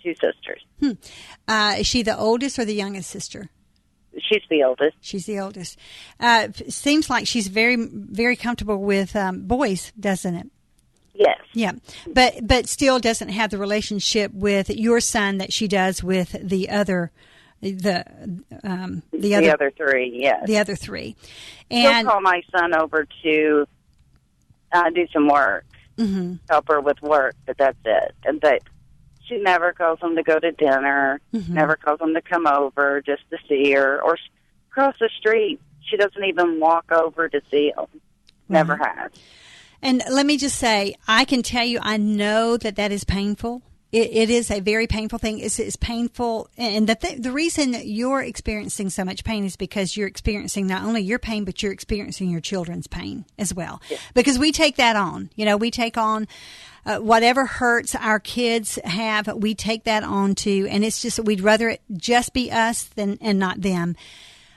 two sisters. Is she the oldest or the youngest sister? She's the oldest. She's the oldest. Seems like she's very, very comfortable with boys, doesn't it? Yes. Yeah, but still doesn't have the relationship with your son that she does with the other other three. Yes, the other three. And she'll call my son over to do some work, help her with work, but that's it. But she never calls him to go to dinner. Never calls him to come over just to see her or cross the street. She doesn't even walk over to see him. Never has. And let me just say, I can tell you, I know that is painful. It is a very painful thing. It's painful. And the reason that you're experiencing so much pain is because you're experiencing not only your pain, but you're experiencing your children's pain as well. Yeah. Because we take that on. We take on whatever hurts our kids have, we take that on too. And it's just, we'd rather it just be us and not them.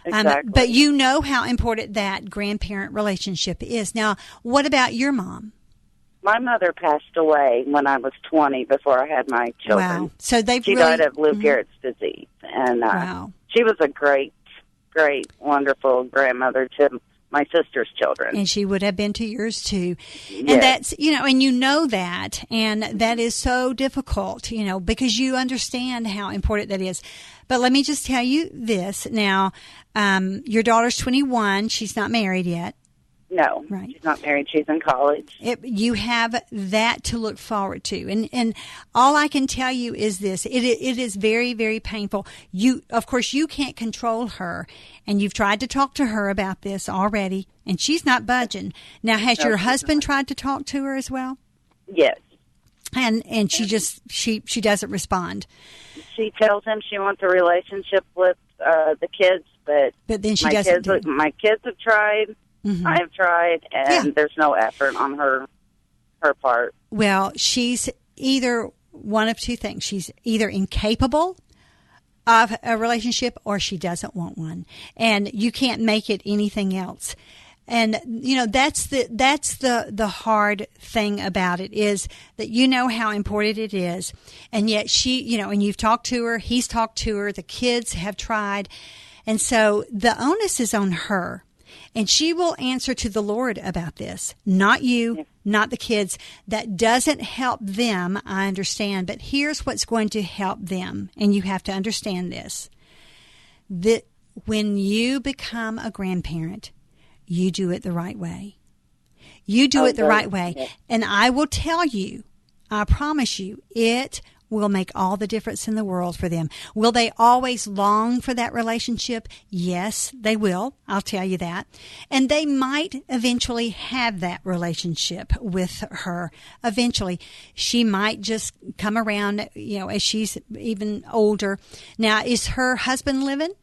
Exactly. But you know how important that grandparent relationship is. Now, what about your mom? My mother passed away when I was 20 before I had my children. Wow. So she died of Lou Gehrig's disease. And she was a great, great, wonderful grandmother to my sister's children. And she would have been to yours too. Yes. And that's, and you know that. And that is so difficult, because you understand how important that is. But let me just tell you this. Now, your daughter's 21. She's not married yet. No, right. She's not married. She's in college. You have that to look forward to. And all I can tell you is this. It is very, very painful. Of course, you can't control her. And you've tried to talk to her about this already. And she's not budging. Now, has your husband tried to talk to her as well? Yes. And she doesn't respond. She tells him she wants a relationship with the kids, but then she doesn't. My kids have tried. I have tried, and there's no effort on her part. Well, she's either one of two things. She's either incapable of a relationship or she doesn't want one. And you can't make it anything else. And, that's the hard thing about it is that you know how important it is. And yet she, and you've talked to her, he's talked to her, the kids have tried. And so the onus is on her. And she will answer to the Lord about this. Not you, not the kids. That doesn't help them, I understand. But here's what's going to help them. And you have to understand this. That when you become a grandparent, you do it the right way. You do it the right way. Yeah. And I will tell you, I promise you, it will make all the difference in the world for them. Will they always long for that relationship? Yes, they will. I'll tell you that. And they might eventually have that relationship with her. Eventually, she might just come around, as she's even older. Now, is her husband living?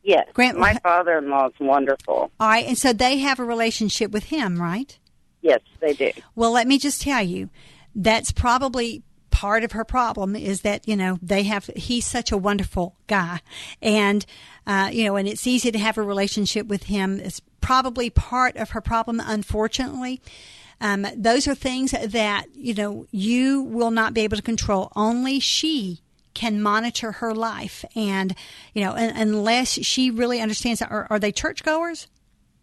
Yes. My father-in-law is wonderful. All right. And so they have a relationship with him, right? Yes, they do. Well, let me just tell you, that's probably part of her problem is that, he's such a wonderful guy. And, and it's easy to have a relationship with him. It's probably part of her problem, unfortunately. Those are things that, you will not be able to control. Only she can monitor her life. And, unless she really understands that, are they churchgoers?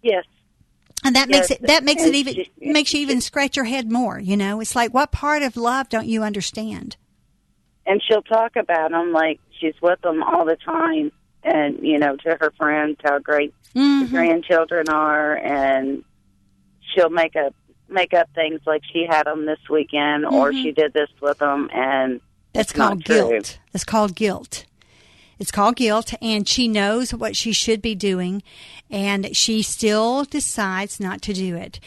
Yes. And that makes you even scratch your head more, It's like, what part of love don't you understand? And she'll talk about them like she's with them all the time. And, to her friends, how great the grandchildren are. And she'll make up things like she had them this weekend or she did this with them. And that's called guilt. That's called guilt. It's called guilt, and she knows what she should be doing, and she still decides not to do it.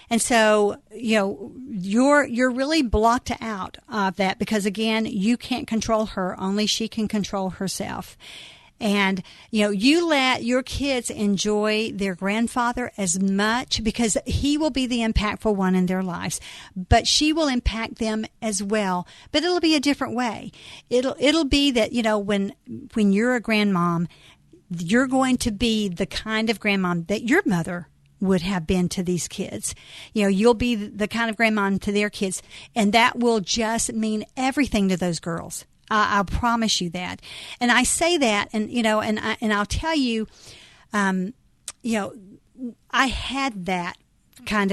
And so, you're really blocked out of that because, again, you can't control her. Only she can control herself. And, you let your kids enjoy their grandfather as much because he will be the impactful one in their lives. But she will impact them as well. But it'll be a different way. It'll be that, when you're a grandmom, you're going to be the kind of grandmom that your mother would have been to these kids. You'll be the kind of grandmom to their kids. And that will just mean everything to those girls. I'll promise you that. And I say that, and I'll tell you, I had that kind of